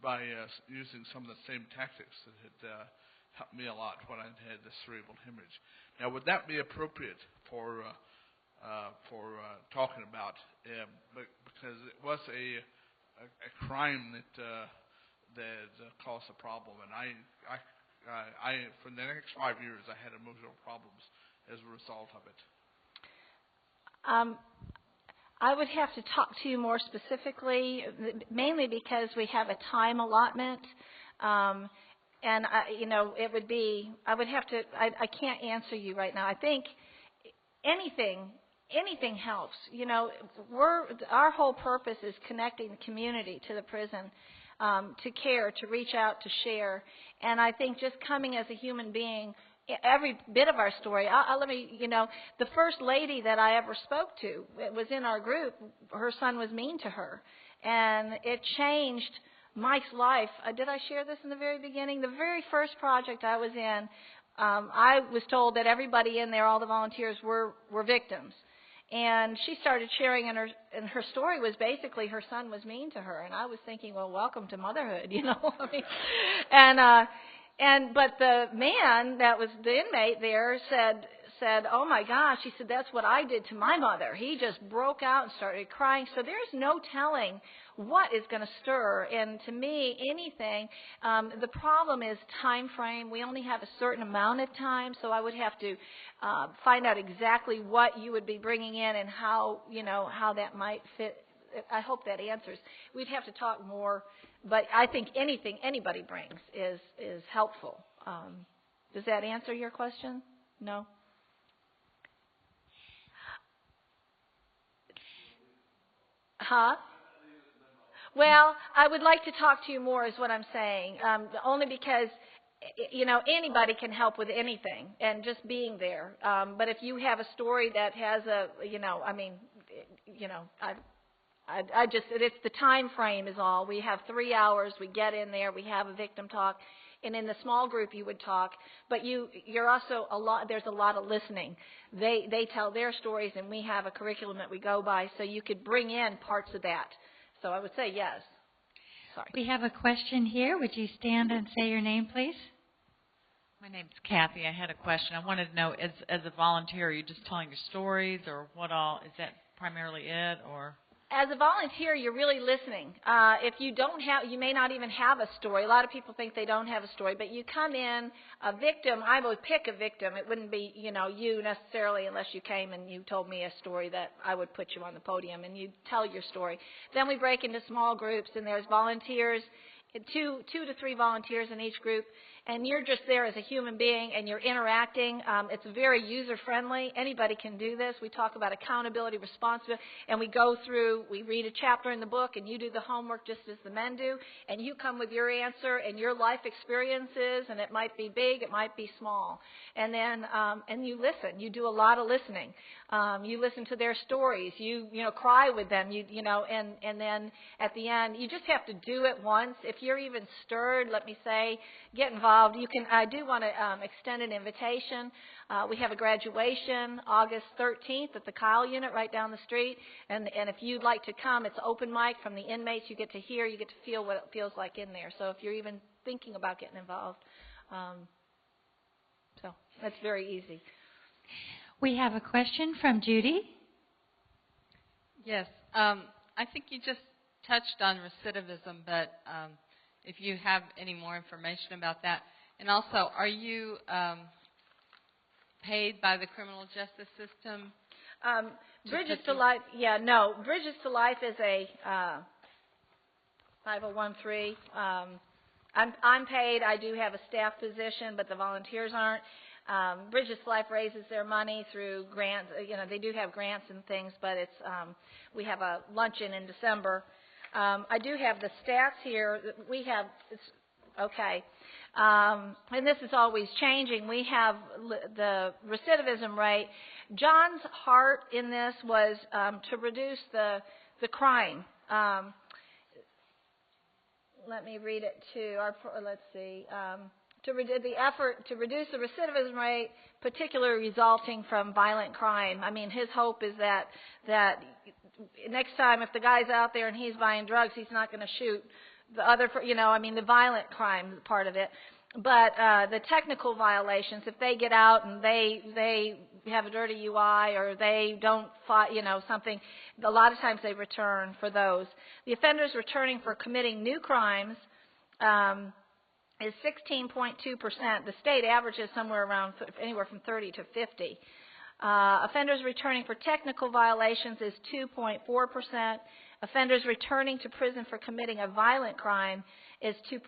by using some of the same tactics that had helped me a lot when I had this cerebral hemorrhage. Now, would that be appropriate for talking about? Because it was a crime that caused a problem, and I for the next 5 years I had emotional problems as a result of it. I would have to talk to you more specifically, mainly because we have a time allotment, and it would be. I would have to. I can't answer you right now. I think anything helps. Our whole purpose is connecting the community to the prison. To care, to reach out, to share. And I think just coming as a human being, every bit of our story, the first lady that I ever spoke to, it was in our group, her son was mean to her. And it changed Mike's life. Did I share this in the very beginning? The very first project I was in, I was told that everybody in there, all the volunteers, were victims. And she started sharing, and her story was basically her son was mean to her. And I was thinking, well, welcome to motherhood, you know. I mean, but the man that was the inmate there said, oh my gosh, he said, that's what I did to my mother. He just broke out and started crying. So there's no telling what is going to stir. And to me, anything, the problem is time frame. We only have a certain amount of time, so I would have to find out exactly what you would be bringing in and how that might fit. I hope that answers. We'd have to talk more, but I think anything anybody brings is helpful. Does that answer your question? No? Huh? Well, I would like to talk to you more is what I'm saying, only because, anybody can help with anything and just being there. But if you have a story that has it's the time frame is all. We have 3 hours. We get in there. We have a victim talk. And in the small group you would talk, but you're also there's a lot of listening. They tell their stories, and we have a curriculum that we go by, so you could bring in parts of that. So I would say yes. Sorry. We have a question here. Would you stand and say your name, please? My name's Kathy. I had a question. I wanted to know, as a volunteer, are you just telling your stories, or what all? Is that primarily it, or? As a volunteer, you're really listening. If you don't have, you may not even have a story. A lot of people think they don't have a story, but you come in a victim. I would pick a victim. It wouldn't be, you necessarily, unless you came and you told me a story that I would put you on the podium and you tell your story. Then we break into small groups, and there's volunteers, two to three volunteers in each group. And you're just there as a human being, and you're interacting. It's very user-friendly. Anybody can do this. We talk about accountability, responsibility, and we go through, we read a chapter in the book, and you do the homework just as the men do, and you come with your answer and your life experiences, and it might be big, it might be small. And then, and you listen. You do a lot of listening. You listen to their stories. You cry with them. And then at the end, you just have to do it once. If you're even stirred, let me say, get involved. I do want to extend an invitation. We have a graduation August 13th at the Kyle unit right down the street. And if you'd like to come, it's open mic from the inmates. You get to hear, you get to feel what it feels like in there. So if you're even thinking about getting involved, so that's very easy. We have a question from Judy. Yes. I think you just touched on recidivism, but if you have any more information about that. And also, are you paid by the criminal justice system? Bridges to Life, no. Bridges to Life is a 5013. I'm paid. I do have a staff position, but the volunteers aren't. Bridges to Life raises their money through grants. They do have grants and things, but it's we have a luncheon in December. I do have the stats here. And this is always changing. We have the recidivism rate. John's heart in this was to reduce the crime. Let me read it to let's see. The effort to reduce the recidivism rate, particularly resulting from violent crime. I mean, his hope is that next time if the guy's out there and he's buying drugs, he's not going to shoot the other, the violent crime part of it. But the technical violations, if they get out and they have a dirty UI or they don't something, a lot of times they return for those. The offenders returning for committing new crimes is 16.2%. The state average is somewhere around anywhere from 30 to 50. Offenders returning for technical violations is 2.4%. Offenders returning to prison for committing a violent crime is 2%.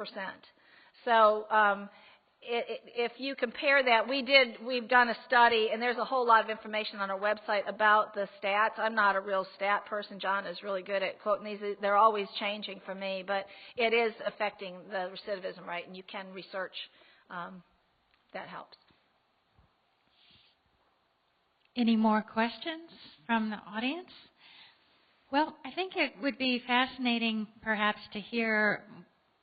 So if you compare that, we've done a study, and there's a whole lot of information on our website about the stats. I'm not a real stat person. John is really good at quoting these. They're always changing for me, but it is affecting the recidivism rate, and you can research. That helps. Any more questions from the audience? Well, I think it would be fascinating perhaps to hear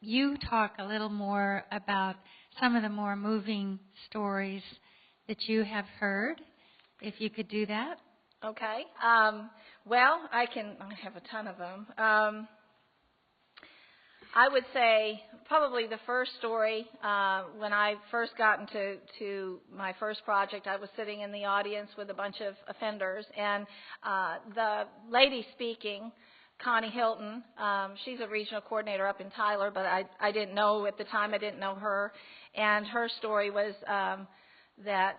you talk a little more about some of the more moving stories that you have heard, if you could do that. Okay. Well, I have a ton of them. I would say probably the first story, when I first got into my first project, I was sitting in the audience with a bunch of offenders, and the lady speaking, Connie Hilton, she's a regional coordinator up in Tyler, but I didn't know at the time, I didn't know her, and her story was that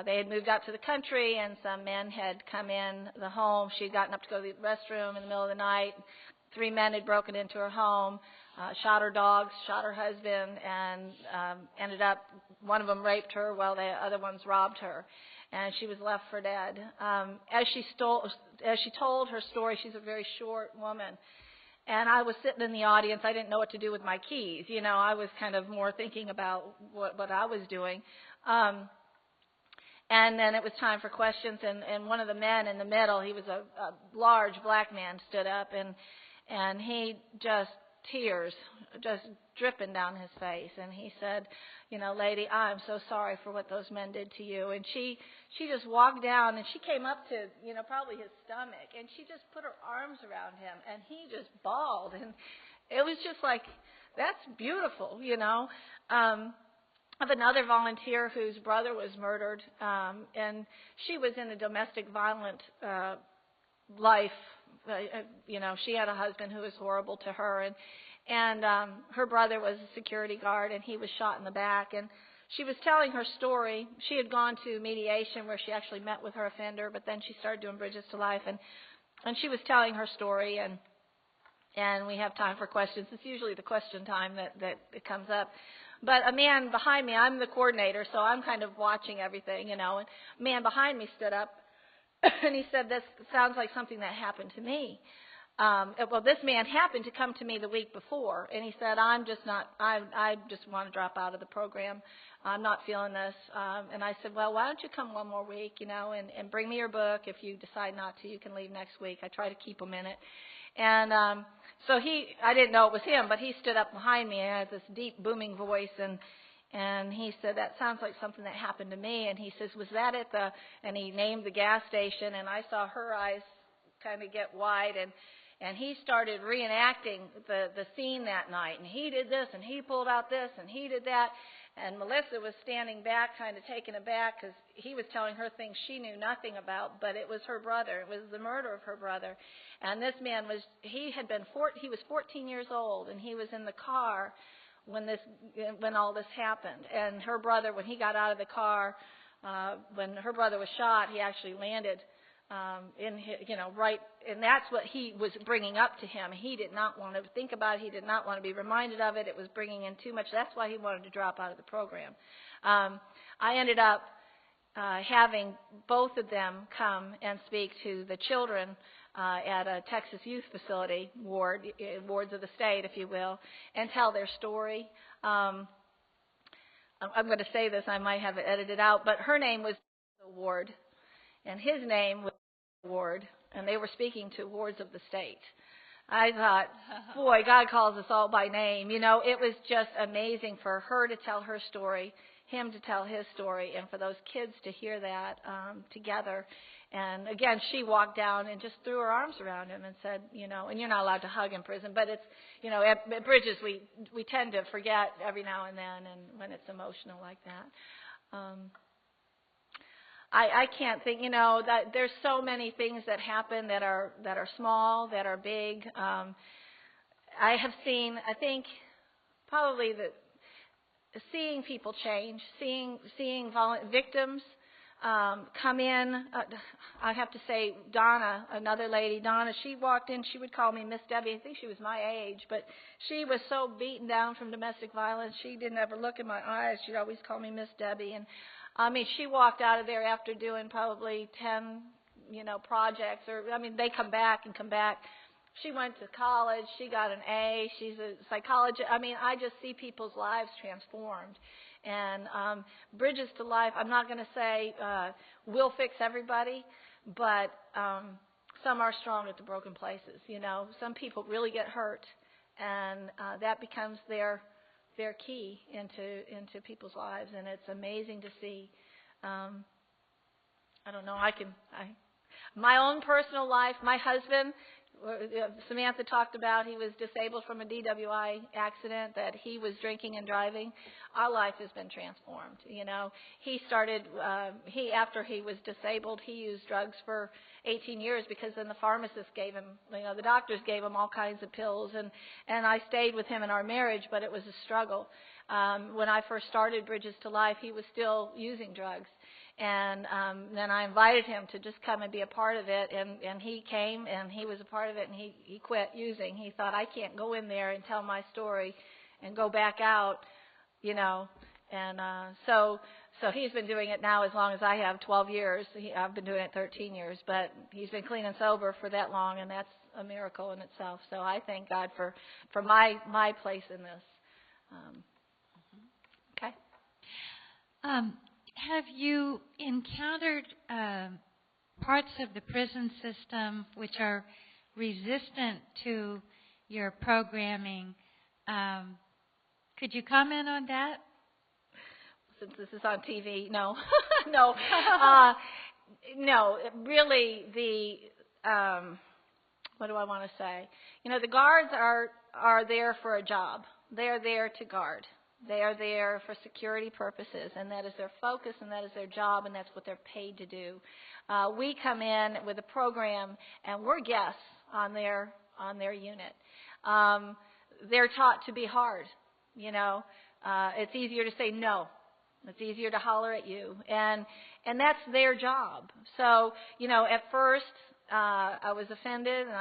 they had moved out to the country and some men had come in the home. She had gotten up to go to the restroom in the middle of the night. 3 men had broken into her home, shot her dogs, shot her husband, and ended up, one of them raped her while the other ones robbed her. And she was left for dead. As she told her story, she's a very short woman. And I was sitting in the audience. I didn't know what to do with my keys. You know, I was kind of more thinking about what I was doing. And then it was time for questions, and one of the men in the middle, he was a large black man, stood up, and he just, tears just dripping down his face, and he said, you know, lady, I'm so sorry for what those men did to you. And she just walked down, and she came up to, you know, probably his stomach, and she just put her arms around him, and he just bawled, and it was just like, that's beautiful, you know. I have another volunteer whose brother was murdered, and she was in a domestic violent life. You know, she had a husband who was horrible to her, and her brother was a security guard, and he was shot in the back. And she was telling her story. She had gone to mediation where she actually met with her offender, but then she started doing Bridges to Life, and she was telling her story, and we have time for questions. It's usually the question time that it comes up. But a man behind me, I'm the coordinator, so I'm kind of watching everything, you know, and a man behind me stood up, and he said, this sounds like something that happened to me. Well, this man happened to come to me the week before, and he said, I just want to drop out of the program. I'm not feeling this. And I said, well, why don't you come one more week, you know, and bring me your book. If you decide not to, you can leave next week. I try to keep him in it. And so I didn't know it was him, but he stood up behind me and had this deep, booming voice, and he said, that sounds like something that happened to me. And he says, was that at and he named the gas station, and I saw her eyes kind of get wide, and he started reenacting the scene that night. And he did this, and he pulled out this, and he did that. And Melissa was standing back, kind of taken aback, because he was telling her things she knew nothing about, but it was her brother. It was the murder of her brother. And this man was 14 years old, and he was in the car when all this happened. And her brother, when he got out of the car, when her brother was shot, he actually landed right, and that's what he was bringing up to him. He did not want to think about it. He did not want to be reminded of it. It was bringing in too much. That's why he wanted to drop out of the program. I ended up having both of them come and speak to the children at a Texas youth facility wards of the state, if you will, and tell their story. I'm going to say this. I might have it edited out, but her name was Ward, and his name was Ward, and they were speaking to wards of the state. I thought, boy, God calls us all by name. You know, it was just amazing for her to tell her story, him to tell his story, and for those kids to hear that together. And again, she walked down and just threw her arms around him and said, you know, and you're not allowed to hug in prison, but it's, you know, at Bridges we tend to forget every now and then, and when it's emotional like that. I can't think, you know, that there's so many things that happen that are small, that are big. I have seen, I think, probably seeing people change, seeing victims come in. I have to say, Donna, another lady, Donna, she walked in, she would call me Miss Debbie. I think she was my age, but she was so beaten down from domestic violence, she didn't ever look in my eyes. She'd always call me Miss Debbie. And I mean, she walked out of there after doing probably 10, you know, projects. They come back. She went to college. She got an A. She's a psychologist. I mean, I just see people's lives transformed. And Bridges to Life, I'm not going to say will fix everybody, but some are strong at the broken places. You know, some people really get hurt, and that becomes their their key into people's lives, and it's amazing to see. I don't know. My own personal life. My husband, Samantha talked about, he was disabled from a DWI accident, that he was drinking and driving. Our life has been transformed. You know, he started. After he was disabled, he used drugs for 18 years because then the pharmacist gave him, the doctors gave him all kinds of pills, and I stayed with him in our marriage, but it was a struggle. When I first started Bridges to Life, he was still using drugs. And then I invited him to just come and be a part of it, and he came, and he was a part of it, and he quit using. He thought, I can't go in there and tell my story and go back out, And so he's been doing it now as long as I have, 12 years. I've been doing it 13 years, but he's been clean and sober for that long, and that's a miracle in itself. So I thank God for my place in this. Okay. Have you encountered parts of the prison system which are resistant to your programming? Could you comment on that? Since this is on TV, no. No. No, really, what do I want to say? The guards are there for a job. They are there to guard. They are there for security purposes, and that is their focus, and that is their job, and that's what they're paid to do. We come in with a program, and we're guests on their unit. They're taught to be hard. It's easier to say no. It's easier to holler at you, and that's their job. So at first I was offended, and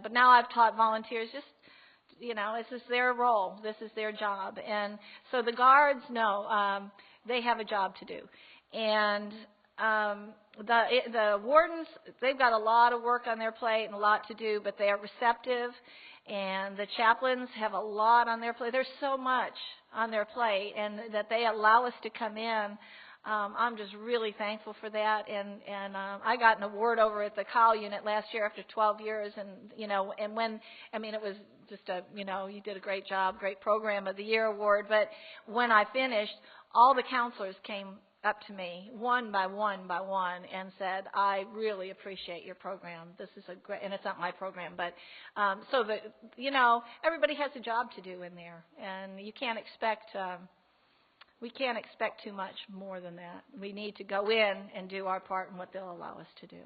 but now I've taught volunteers just. This is their role. This is their job. And so the guards know they have a job to do. And the wardens, they've got a lot of work on their plate and a lot to do, but they are receptive. And the chaplains have a lot on their plate. There's so much on their plate, and that they allow us to come in. I'm just really thankful for that, and I got an award over at the Kyle unit last year after 12 years, and it was just you did a great job, great program of the year award. But when I finished, all the counselors came up to me one by one and said, I really appreciate your program. This is a great, and it's not my program, but so that everybody has a job to do in there, and you can't expect. We can't expect too much more than that. We need to go in and do our part in what they'll allow us to do.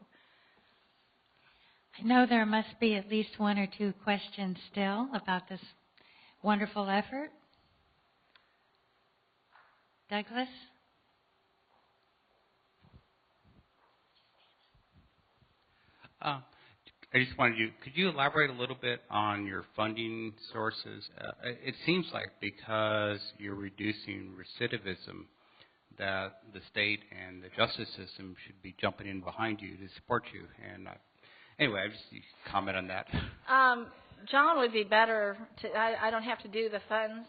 I know there must be at least one or two questions still about this wonderful effort. Douglas? I just wanted could you elaborate a little bit on your funding sources? It seems like because you're reducing recidivism, that the state and the justice system should be jumping in behind you to support you. And anyway, I just comment on that. John would be better I don't have to do the funds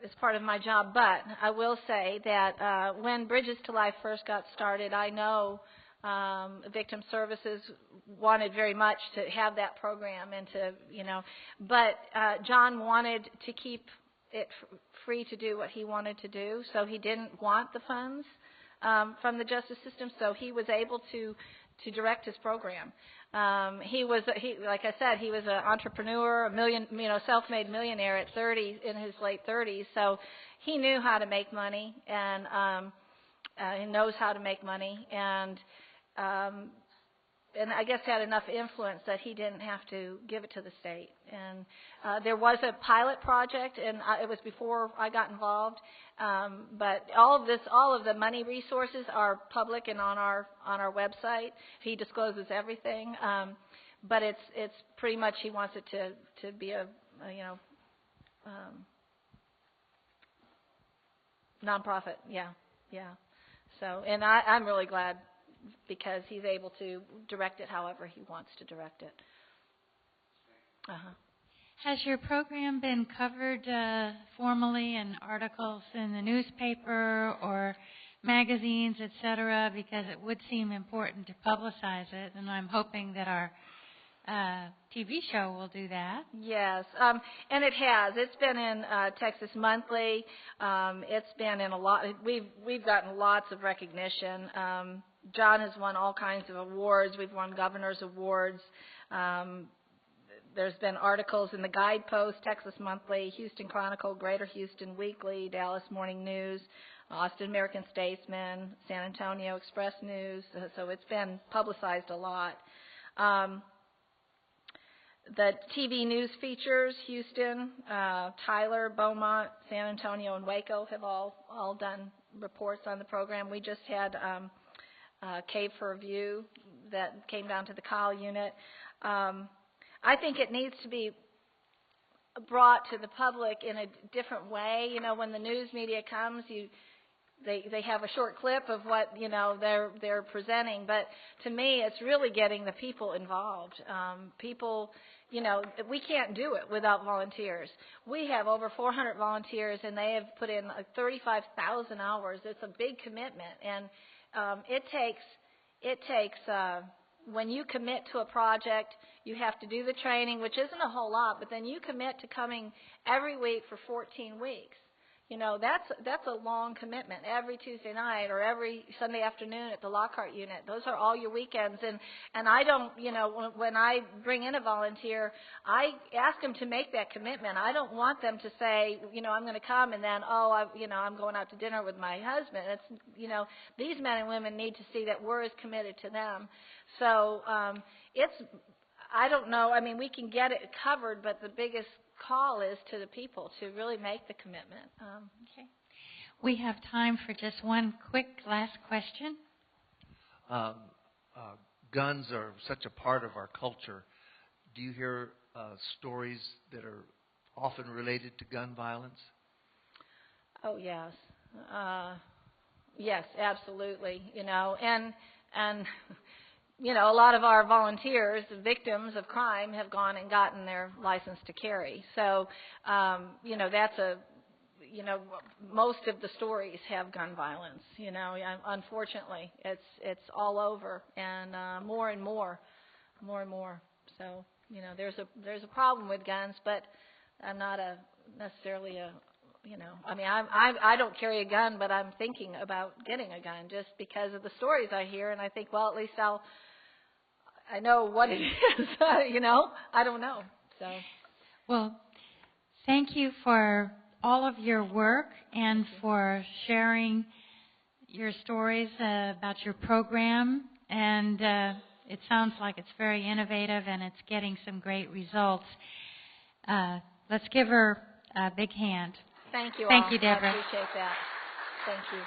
as part of my job, but I will say that when Bridges to Life first got started, I know Victim Services wanted very much to have that program and but John wanted to keep it free to do what he wanted to do, so he didn't want the funds from the justice system, so he was able to direct his program. Like I said, he was an entrepreneur, self-made millionaire at 30, in his late 30s, so he knew how to make money, and he knows how to make money, and I guess had enough influence that he didn't have to give it to the state. And there was a pilot project, and it was before I got involved. But all of the money resources are public and on our website. He discloses everything. But it's pretty much he wants it to be a nonprofit. Yeah. So, and I'm really glad, because he's able to direct it however he wants to direct it. Has your program been covered formally in articles in the newspaper or magazines, etc.? Because it would seem important to publicize it, and I'm hoping that our TV show will do that. Yes, and it has. It's been in Texas Monthly. It's been in a lot. We've gotten lots of recognition. John has won all kinds of awards. We've won governor's awards. There's been articles in the Guidepost, Texas Monthly, Houston Chronicle, Greater Houston Weekly, Dallas Morning News, Austin American Statesman, San Antonio Express News. So it's been publicized a lot. The TV news features, Houston, Tyler, Beaumont, San Antonio, and Waco have all done reports on the program. We just had Cave for Review that came down to the Kyle unit. I think it needs to be brought to the public in a different way. You know, when the news media comes, they have a short clip of what, you know, they're presenting. But to me, it's really getting the people involved. People, you know, we can't do it without volunteers. We have over 400 volunteers, and they have put in 35,000 hours. It's a big commitment, and it takes when you commit to a project, you have to do the training, which isn't a whole lot, but then you commit to coming every week for 14 weeks. You know, that's a long commitment. Every Tuesday night or every Sunday afternoon at the Lockhart unit. Those are all your weekends. And I don't, you know, when I bring in a volunteer, I ask them to make that commitment. I don't want them to say, you know, I'm going to come and then, I'm going out to dinner with my husband. It's, you know, these men and women need to see that we're as committed to them. So I don't know. I mean, we can get it covered, but the biggest call is to the people to really make the commitment. Okay. We have time for just one quick last question. Guns are such a part of our culture. Do you hear stories that are often related to gun violence? Oh, yes. Yes, absolutely. You know, and you know, a lot of our volunteers, victims of crime, have gone and gotten their license to carry. So, you know, most of the stories have gun violence. You know, unfortunately, it's all over, and more and more. So, you know, there's a problem with guns, but I'm not necessarily a. You know, I mean, I don't carry a gun, but I'm thinking about getting a gun just because of the stories I hear, and I think, well, at least I know what it is. You know, I don't know. So, well, thank you for all of your work and for sharing your stories about your program, and it sounds like it's very innovative and it's getting some great results. Let's give her a big hand. Thank you all. Thank you, Deborah. I appreciate that. Thank you.